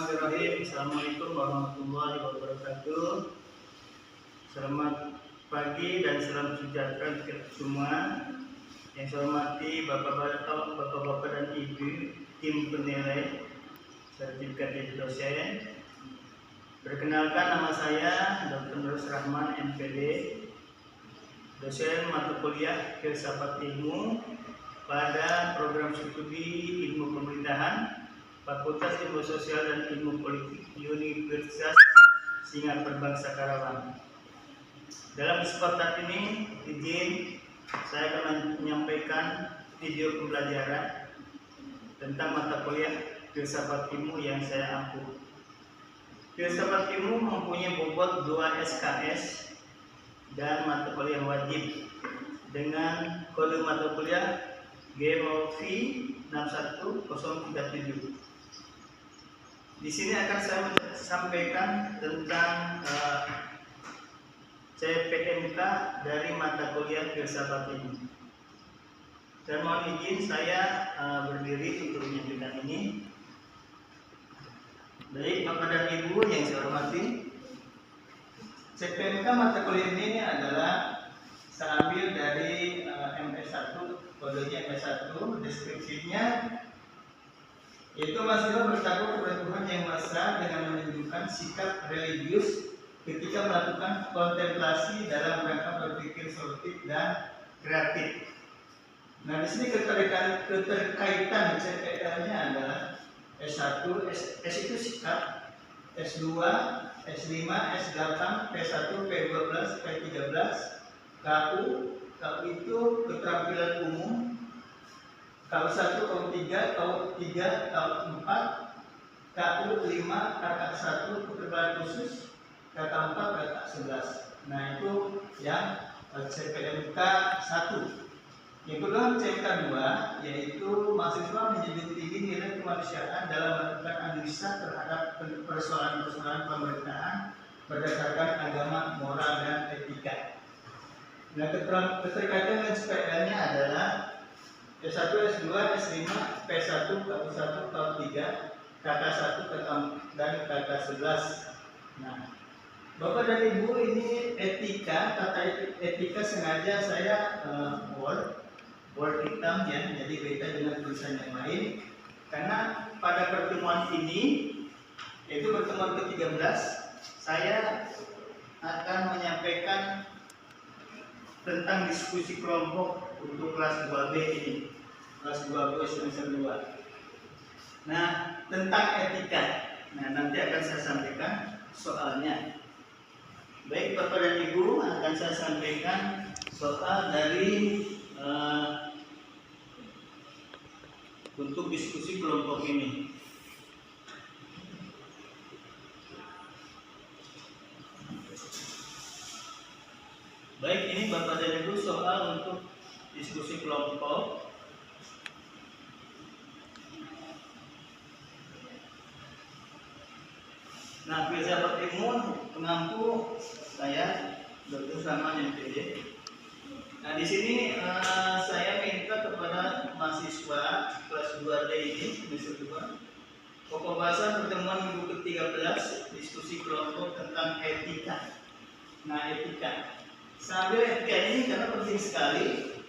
Bismillahirrahmanirrahim. Assalamualaikum warahmatullahi wabarakatuh. Selamat pagi dan salam sejahtera untuk kita semua. Yang saya hormati Bapak-bapak dan Ibu tim penilai sertifikat jadi dosen. Perkenalkan, nama saya Dr. Nurul Rahman MPD, dosen mata kuliah Filsafat Ilmu pada program studi Ilmu Pemerintahan Fakultas Ilmu Sosial dan Ilmu Politik Universitas Singapura Bangsa Karawang. Dalam kesempatan ini, izin saya akan menyampaikan video pembelajaran tentang mata kuliah Filsafat Ilmu yang saya ampu. Filsafat Ilmu mempunyai bobot 2 SKS dan mata kuliah wajib dengan kode mata kuliah GMOV 61037. Di sini akan saya sampaikan tentang CPMK dari mata kuliah Filsafat Ilmu. Dan mohon izin saya berdiri untuk menyampaikan ini. Baik, Bapak dan Ibu yang saya hormati, CPMK mata kuliah ini adalah saya ambil dari MS1, kodenya MS1, deskripsinya yaitu mahasiswa bertakwa kepada Tuhan Yang Maha Esa dengan menunjukkan sikap religius ketika melakukan kontemplasi dalam rangka berpikir solutif dan kreatif. Nah, di sini keterkaitan CPL-nya adalah S1, S itu sikap, S2, S5, S8, P1, P12, P13, KU itu keterampilan umum, KU1, KU3, KU3, KU4, KU5, KK1, keterampilan khusus, KK4, KK11. Nah, itu yang CPMK 1. Yang kedua, CPMK 2, yaitu mahasiswa menjunjung tinggi nilai kemanusiaan dalam melakukan analisa terhadap persoalan-persoalan pemerintahan berdasarkan agama, moral, dan etika. Nah, keterkaitan dengan CPL-nya adalah S1, S2, S5, P1, KU1, KU3, KK1, dan KK11. Nah, Bapak dan Ibu, ini etika, kata etika sengaja saya bold hitam ya, jadi beda dengan tulisan yang lain. Karena pada pertemuan ini, yaitu pertemuan ke-13, saya akan menyampaikan tentang diskusi kelompok untuk kelas 2B ini, kelas 2B semester 2. Nah, tentang etika, nah nanti akan saya sampaikan soalnya. Baik Bapak dan Ibu, akan saya sampaikan soal dari untuk diskusi kelompok ini. Baik, ini Bapak dan Ibu soal untuk diskusi kelompok. Nah, Filsafat Ilmu pengampu saya Dr. Rahman MPD. Nah, di sini saya minta kepada mahasiswa kelas 2D ini semester 2. Pokok bahasan pertemuan minggu ke-13 diskusi kelompok tentang etika. Nah, etika. Sambil etika ini karena penting sekali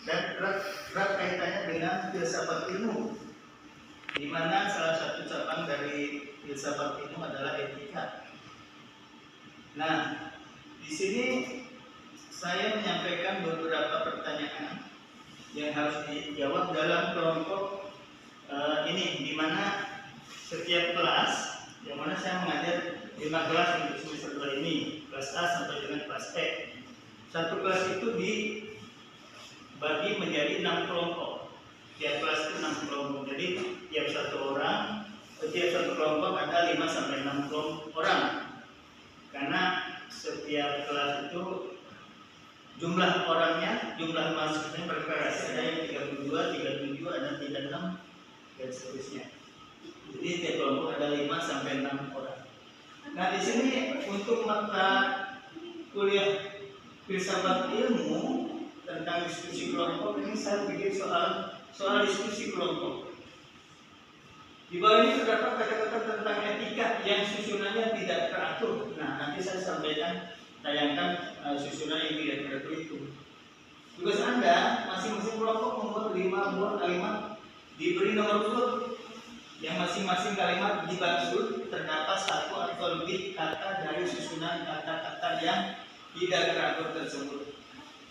dan erat kaitannya dengan filsafat ilmu, di mana salah satu cabang dari filsafat ilmu adalah etika. Nah, di sini saya menyampaikan beberapa pertanyaan yang harus dijawab dalam kelompok ini, di mana setiap kelas, yang mana saya mengajar 5 kelas untuk semester 2 ini, kelas A sampai dengan kelas E. Satu kelas itu dibagi menjadi 6 kelompok. Tiap kelas itu 6 kelompok. Jadi tiap satu kelompok ada 5 sampai 6 kelompok orang. Karena setiap kelas itu jumlah orangnya, jumlah mahasiswanya bervariasi, ada yang 32, 37, ada 36 dan seterusnya. Jadi tiap kelompok ada 5 sampai 6 orang. Nah, di sini untuk mata kuliah Filsafat Ilmu tentang diskusi kelompok ini saya bikin soal diskusi kelompok. Di bawah ini terdapat kata-kata tentang yang susunannya tidak teratur. Nah, nanti saya sampaikan, tayangkan susunan yang tidak teratur itu. Tugas Anda, masing-masing kelompok membuat 5 buah kalimat, diberi nomor urut. Yang masing-masing kalimat di bab urut terdapat 1 atau lebih kata dari susunan kata-kata yang tidak teratur tersebut.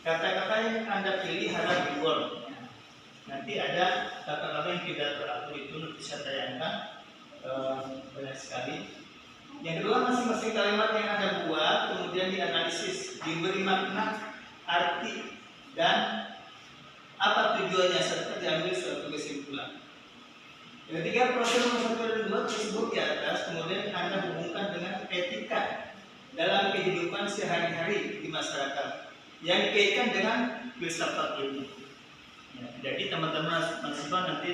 Kata-kata yang Anda pilih harus di-bold. Nanti ada kata-kata yang tidak teratur itu bisa tayangkan banyak sekali. Yang kedua, masing-masing kalimat yang Anda buat kemudian dianalisis, diberi makna, arti, dan apa tujuannya serta diambil suatu kesimpulan. Yang ketiga, proses nomor 1 dan 2 tersebut di atas kemudian Anda hubungkan dengan etika dalam kehidupan sehari-hari di masyarakat yang dikaitkan dengan filsafat ilmu. Ya, jadi teman-teman mahasiswa nanti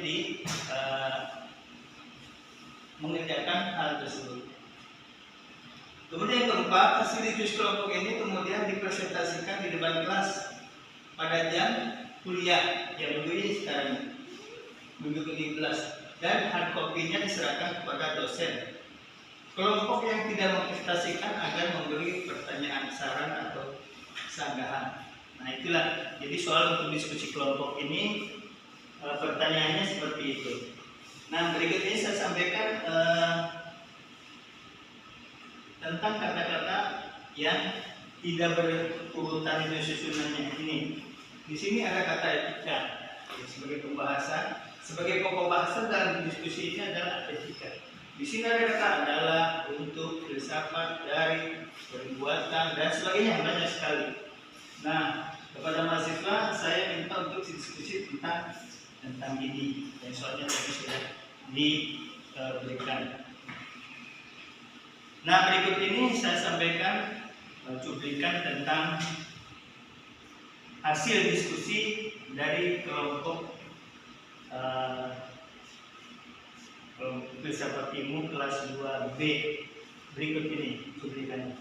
mengerjakan hal tersebut. Kemudian yang keempat, hasil diskusi kelompok ini kemudian dipresentasikan di depan kelas pada jam kuliah yang begini sekarang, minggu ke-15, dan hard copy-nya diserahkan kepada dosen. Kelompok yang tidak mempresentasikan akan memberi pertanyaan, saran atau sanggahan. Nah itulah, jadi soal untuk diskusi kelompok ini pertanyaannya seperti itu. Nah berikut ini saya sampaikan tentang kata-kata yang tidak berurutan susunannya ini. Di sini ada kata etika sebagai pembahasan, sebagai pokok bahasan dalam diskusi ini adalah etika. Di sini ada kata adalah, untuk, filsafat, dari, perbuatan, dan sebagainya, banyak sekali. Nah, kepada mahasiswa saya minta untuk diskusi tentang ini, yang soalnya tadi sudah diberikan. Nah, berikut ini saya sampaikan cuplikan tentang hasil diskusi dari kelompok filsafat ilmu kelas 2B. Berikut ini cuplikannya.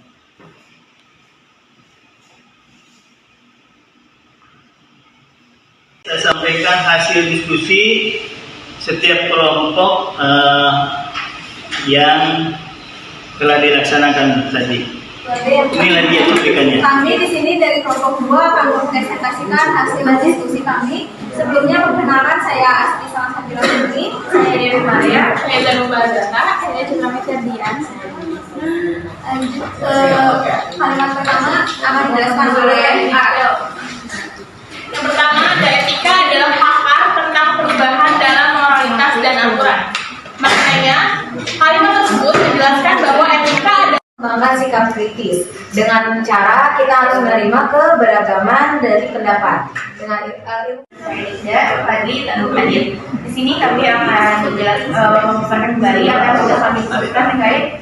Saya sampaikan hasil diskusi setiap kelompok yang telah dilaksanakan tadi. Inilah dia cuplikannya. Kami di sini dari kelompok 2 akan mempresentasikan hasil diskusi kami. Sebelumnya perkenalkan, saya Asti Salsabila Putri, saya Dewi Maria, saya Danuba Agata, saya Citra Ferdian. Lanjut ke kalimat pertama akan dijelaskan oleh Ariel. Yang pertama, ada etika adalah pakar tentang perubahan dalam moralitas dan aturan. Maknanya, kalimat tersebut menjelaskan bahwa etika adalah Mengembangkan sikap kritis dengan cara kita harus menerima keberagaman dari pendapat. Dengan Saya Fadli Tanuk Adit. Di sini kami akan memaparkan kembali apa yang sudah kami sebutkan terkait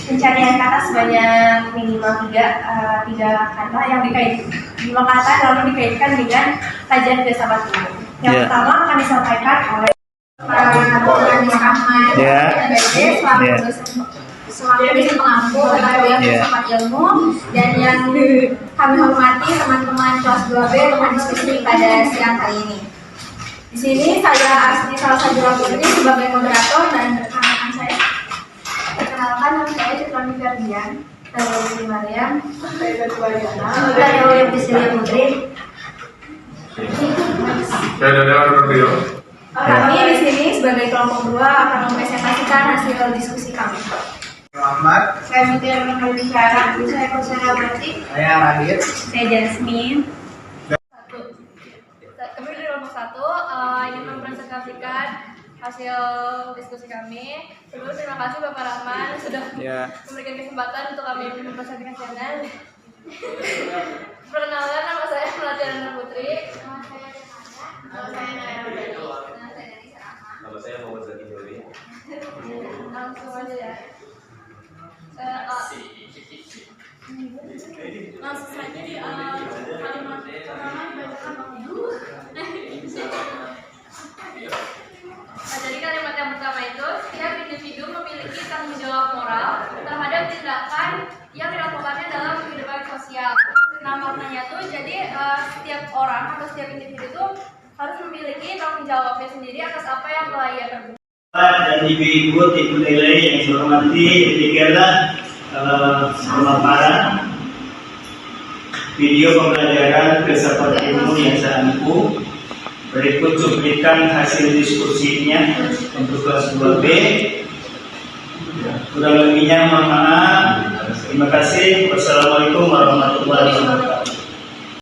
pencarian kata sebanyak minimal tiga kata yang dikaitkan 5 kata lalu dikaitkan dengan kajian filsafat ilmu. Yang pertama akan disampaikan oleh selaku pengampu atau yang filsafat ilmu, dan yang kami hormati teman-teman kelas 2B untuk diskusi pada siang hari ini. Di sini saya Asti Salsabila Putri sebagai moderator dan rekan-rekan saya. Perkenalkan, nama saya Citra Ferdian, saya Dewi Maria, saya Danuba Agata, saya Dewi Putri. Saya Daniel Rio. Kami di sini sebagai kelompok 2 akan mempresentasikan hasil diskusi kami. Ahmad. Saya Mutia berbicara, saya Kusana Berarti, Saya Lahir. saya Jasmine. Kami dari kelompok 1 ingin mempresentasikan hasil diskusi kami. Sebelum terima kasih Bapak Rahman sudah memberikan kesempatan untuk kami mempresentasikan. Perkenalkan, nama saya Melati Rana Putri. Nama saya Denanda. Nama saya Naya Rani. Nama saya Dani Sarama. Nama saya Muhammad Zaki Dori. Langsung aja ya. Langsung saja di kalimat pertama dibacakan dulu. Jadi kalimat yang pertama itu, setiap individu memiliki tanggung jawab moral terhadap tindakan yang dilakukannya dalam kehidupan sosial. Nah maknanya tuh jadi setiap orang atau setiap individu itu harus memiliki tanggung jawabnya sendiri atas apa yang telah ia perbuat. Dan ibu-ibu tim penilai yang saya hormati, demikianlah pemaparan video pembelajaran filsafat ilmu yang saya ampu. Berikut cuplikan hasil diskusinya untuk kelas 2B. Kurang lebihnya mohon maaf. Terima kasih. Wassalamualaikum warahmatullahi wabarakatuh.